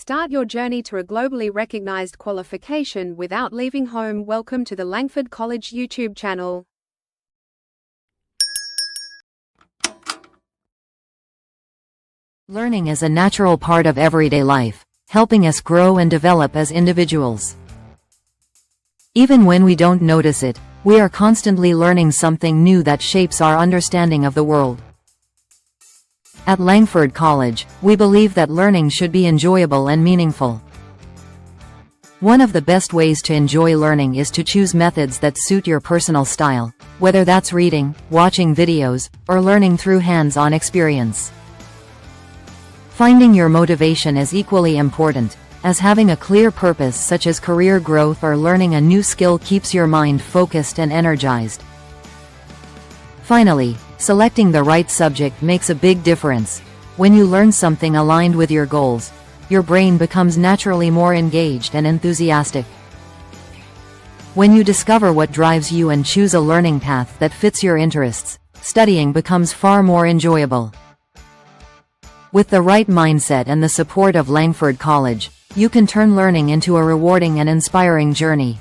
Start your journey to a globally recognized qualification without leaving home. Welcome to the Langford College YouTube channel. Learning is a natural part of everyday life, helping us grow and develop as individuals. Even when we don't notice it, we are constantly learning something new that shapes our understanding of the world. At Langford College, we believe that learning should be enjoyable and meaningful. One of the best ways to enjoy learning is to choose methods that suit your personal style, whether that's reading, watching videos, or learning through hands-on experience. Finding your motivation is equally important, as having a clear purpose such as career growth or learning a new skill keeps your mind focused and energized. Finally, selecting the right subject makes a big difference. When you learn something aligned with your goals, your brain becomes naturally more engaged and enthusiastic. When you discover what drives you and choose a learning path that fits your interests, studying becomes far more enjoyable. With the right mindset and the support of Langford College, you can turn learning into a rewarding and inspiring journey.